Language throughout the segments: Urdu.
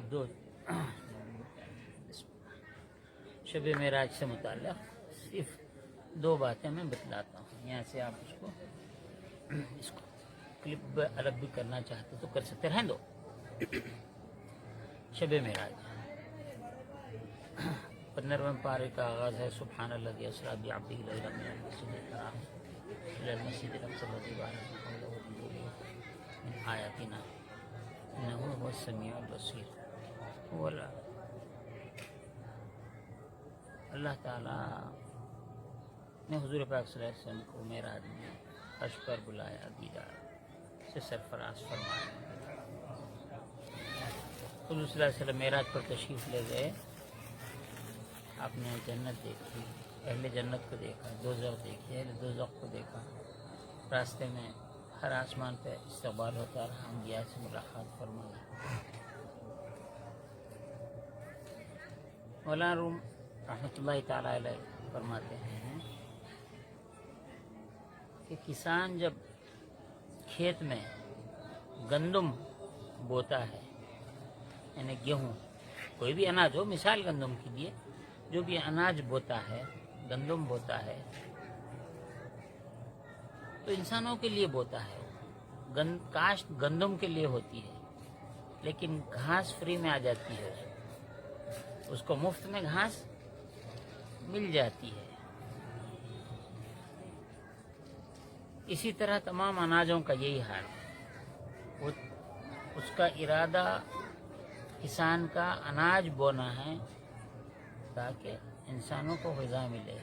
اب دو شب معراج سے متعلق صرف دو باتیں میں بتلاتا ہوں. یہاں سے آپ اس کو کلپ الگ بھی کرنا چاہتے تو کر سکتے. رہیں دو. شب معراج 15ویں پارے کا آغاز ہے. سبحان الذی اسری بعبدہ لیلا من المسجد الحرام الی المسجد الاقصی الذی بارکنا حولہ من آیاتنا انہ هو السمیع البصیر. اللہ تعالیٰ نے حضور پاک صلی اللہ علیہ وسلم کو معراج میں عرش پر بلایا, دیدار سے سرفراز فرمایا. حضور صلی اللہ علیہ وسلم معراج پر تشریف لے گئے. آپ نے جنت دیکھی, اہل جنت کو دیکھا, دوزخ دیکھی, اہل دوزخ کو دیکھا. راستے میں ہر آسمان پہ استقبال ہوتا رہا, انبیاء سے ملاقات فرمائی. مولانا روم رحمۃ اللہ تعالی علیہ فرماتے ہیں کہ کسان جب کھیت میں گندم بوتا ہے, یعنی گیہوں, کوئی بھی اناج ہو, مثال گندم کے لیے جو بھی اناج بوتا ہے, گندم بوتا ہے, تو انسانوں کے لیے بوتا ہے. کاشت گندم کے لیے ہوتی ہے, لیکن گھاس فری میں آ جاتی ہے, اس کو مفت میں گھاس مل جاتی ہے. اسی طرح تمام اناجوں کا یہی حال ہے. اس کا ارادہ کسان کا اناج بونا ہے تاکہ انسانوں کو غذا ملے.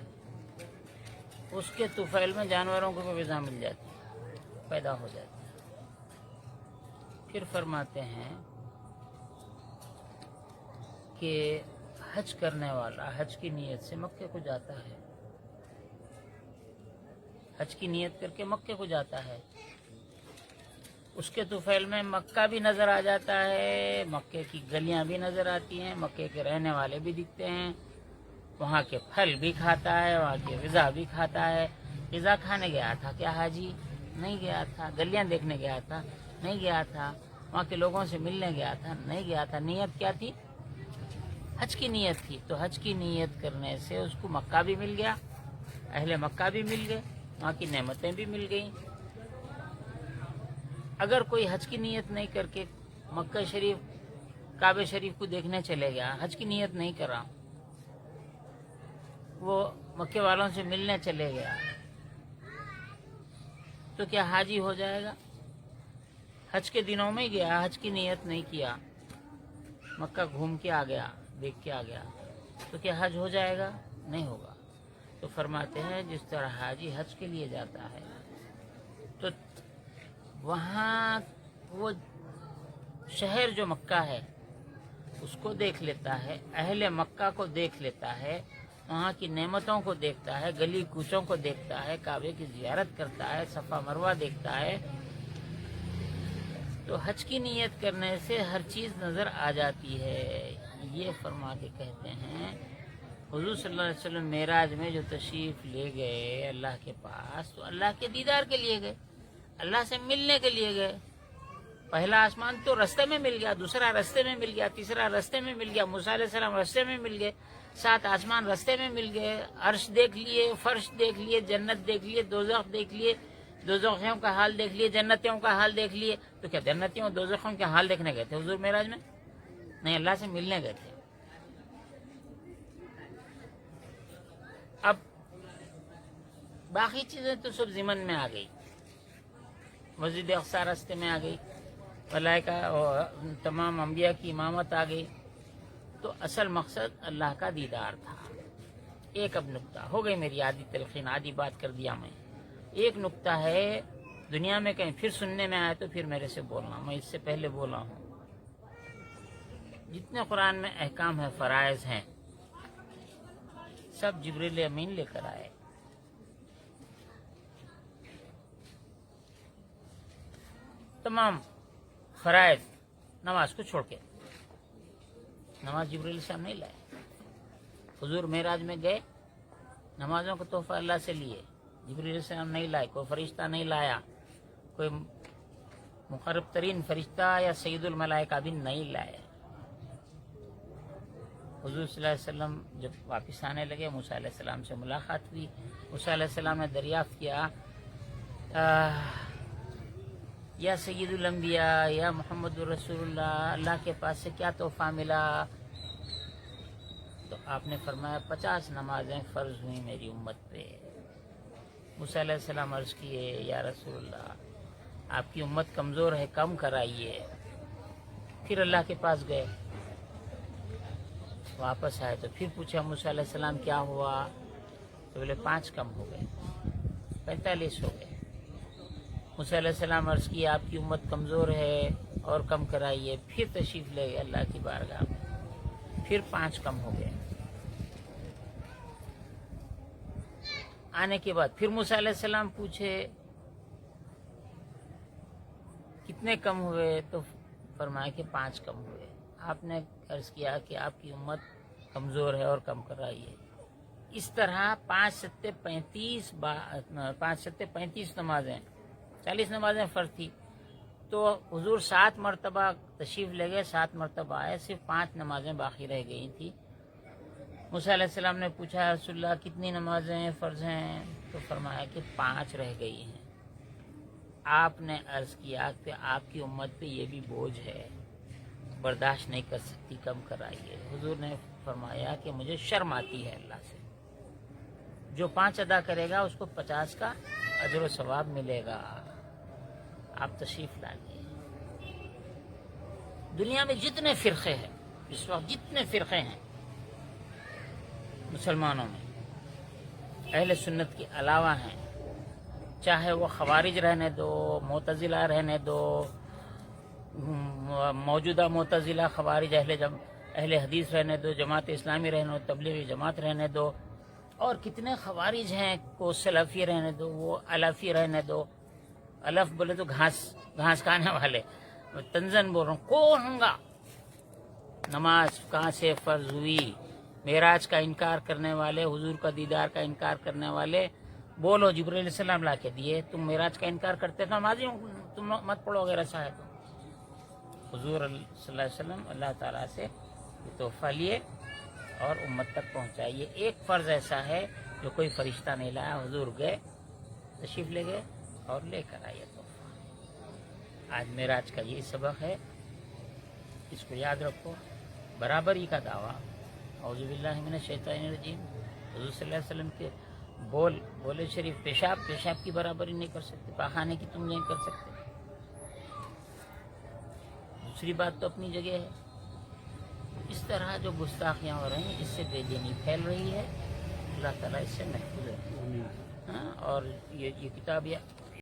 اس کے طفیل میں جانوروں کو بھی غذا مل جاتی ہے, پیدا ہو جاتی ہے. پھر فرماتے ہیں کہ حج کرنے والا حج کی نیت سے مکے کو جاتا ہے, حج کی نیت کر کے مکے کو جاتا ہے. اس کے طفیل میں مکہ بھی نظر آ جاتا ہے, مکے کی گلیاں بھی نظر آتی ہیں, مکے کے رہنے والے بھی دکھتے ہیں, وہاں کے پھل بھی کھاتا ہے, وہاں کی غذا بھی کھاتا ہے. غذا کھانے گیا تھا کیا حاجی؟ نہیں گیا تھا. گلیاں دیکھنے گیا تھا؟ نہیں گیا تھا. وہاں کے لوگوں سے ملنے گیا تھا؟ نہیں گیا تھا. نیت کیا تھی؟ حج کی نیت تھی. تو حج کی نیت کرنے سے اس کو مکہ بھی مل گیا, اہل مکہ بھی مل گئے, وہاں کی نعمتیں بھی مل گئیں. اگر کوئی حج کی نیت نہیں کر کے مکہ شریف, کعبہ شریف کو دیکھنے چلے گیا, حج کی نیت نہیں کرا, وہ مکے والوں سے ملنے چلے گیا, تو کیا حاجی ہو جائے گا؟ حج کے دنوں میں گیا, حج کی نیت نہیں کیا, مکہ گھوم کے آ گیا, دیکھ کے آ گیا, تو کیا حج ہو جائے گا؟ نہیں ہوگا. تو فرماتے ہیں جس طرح حاجی حج کے لیے جاتا ہے تو وہاں وہ شہر جو مکہ ہے اس کو دیکھ لیتا ہے, اہل مکہ کو دیکھ لیتا ہے, وہاں کی نعمتوں کو دیکھتا ہے, گلی کوچوں کو دیکھتا ہے, کعبے کی زیارت کرتا ہے, صفا مروہ دیکھتا ہے. تو حج کی نیت کرنے سے ہر چیز نظر آ جاتی ہے. یہ فرما کے کہتے ہیں حضور صلی اللہ علیہ وسلم معراج میں جو تشریف لے گئے اللہ کے پاس, تو اللہ کے دیدار کے لیے گئے, اللہ سے ملنے کے لیے گئے. پہلا آسمان تو رستے میں مل گیا, دوسرا رستے میں مل گیا, تیسرا رستے میں مل گیا, موسیٰ علیہ السلام رستے میں مل گئے, 7 آسمان رستے میں مل گئے, عرش دیکھ لیے, فرش دیکھ لیے, جنت دیکھ لیے, دوزخ دیکھ لیے, دوزخیوں کا حال دیکھ لیے, جنتیوں کا حال دیکھ لیے. تو کیا جنتیوں اور دوزخیوں کے حال دیکھنے گئے تھے حضور معراج میں؟ نہیں, اللہ سے ملنے گئے تھے. اب باقی چیزیں تو سب ضمن میں آ گئی, مسجد اقصی راستے میں آ گئی, ملائکہ اور تمام انبیاء کی امامت آ گئی. تو اصل مقصد اللہ کا دیدار تھا. ایک اب نقطہ ہو گئی میری آدھی تلقین, آدھی بات کر دیا میں. ایک نقطہ ہے, دنیا میں کہیں پھر سننے میں آئے تو پھر میرے سے بولنا, میں اس سے پہلے بولا ہوں. جتنے قرآن میں احکام ہے, فرائض ہیں, سب جبریل امین لے کر آئے. تمام فرائض, نماز کو چھوڑ کے, نماز جبریل السلام نہیں لائے. حضور معراج میں گئے, نمازوں کو تحفہ اللہ سے لیے, جبریل السلام نہیں لائے, کوئی فرشتہ نہیں لایا, کوئی مقرب ترین فرشتہ یا سید الملائکہ بھی نہیں لائے. حضور صلی اللہ علیہ وسلم جب واپس آنے لگے، موسیٰ علیہ السلام سے ملاقات ہوئی. موسیٰ علیہ السلام نے دریافت کیا یا سید الانبیاء یا محمد رسول اللہ، اللہ کے پاس سے کیا تحفہ ملا؟ تو آپ نے فرمایا 50 نمازیں فرض ہوئی میری امت پہ. موسیٰ علیہ السلام عرض کیے یا رسول اللہ آپ کی امت کمزور ہے، کم کرائیے. پھر اللہ کے پاس گئے، واپس آئے تو پھر پوچھا موسیٰ علیہ السلام کیا ہوا؟ تو بولے 5 کم ہو گئے، 45 ہو گئے. موسیٰ علیہ السلام عرض کیا آپ کی امت کمزور ہے اور کم کرائیے. پھر تشریف لے گئے اللہ کی بارگاہ میں، پھر 5 کم ہو گئے. آنے کے بعد پھر موسیٰ علیہ السلام پوچھے کتنے کم ہوئے؟ تو فرمایا کہ 5 کم ہوئے. آپ نے عرض کیا کہ آپ کی امت کمزور ہے اور کم کرائیے. اس طرح 5 7 35 نمازیں، 40 نمازیں فرض تھی. تو حضور 7 مرتبہ تشریف لے گئے، 7 مرتبہ آئے، صرف 5 نمازیں باقی رہ گئی تھی. موسیٰ علیہ السلام نے پوچھا رسول اللہ کتنی نمازیں فرض ہیں؟ تو فرمایا کہ 5 رہ گئی ہیں. آپ نے عرض کیا کہ آپ کی امت پہ یہ بھی بوجھ ہے، برداشت نہیں کر سکتی، کم کرائیے. حضور نے فرمایا کہ مجھے شرم آتی ہے اللہ سے. جو 5 ادا کرے گا اس کو 50 کا اجر و ثواب ملے گا. آپ تشریف لائیے. دنیا میں جتنے فرقے ہیں اس وقت، جتنے فرقے ہیں مسلمانوں میں، اہل سنت کے علاوہ ہیں، چاہے وہ خوارج رہنے دو، معتزلہ رہنے دو، موجودہ معتزلہ خوارج اہل حدیث رہنے دو، جماعت اسلامی رہنے دو، تبلیغی جماعت رہنے دو، اور کتنے خوارج ہیں کو سلفی رہنے دو، وہ الفی رہنے دو. الف بولے تو گھاس کھانے والے، تنزن بول رہا ہوں. کون ہوں گا؟ نماز کہاں سے فرض ہوئی؟ معراج کا انکار کرنے والے، حضور کا دیدار کا انکار کرنے والے، بولو جبرائیل علیہ السلام لا کے دیے. تم معراج کا انکار کرتے تو نمازی تم مت پڑھو اگر ایسا ہے تو. حضور صلی اللہ علیہ وسلم اللہ تعالیٰ سے یہ تحفہ لیے اور امت تک پہنچائیے. ایک فرض ایسا ہے جو کوئی فرشتہ نہیں لایا، حضور گئے، تشریف لے گئے اور لے کر آئیے تحفہ. آج معراج کا یہی سبق ہے، اس کو یاد رکھو. برابری کا دعویٰ، اعوذ باللہ من الشیطان الرجیم. حضور صلی اللہ علیہ وسلم کے بولے شریف، پیشاب کی برابری نہیں کر سکتے، پاخانے کی تم نہیں کر سکتے. دوسری بات تو اپنی جگہ ہے. اس طرح جو گستاخیاں ہو رہی ہیں، اس سے بے دینی پھیل رہی ہے. اللہ تعالیٰ اس سے محفوظ ہے. اور یہ کتاب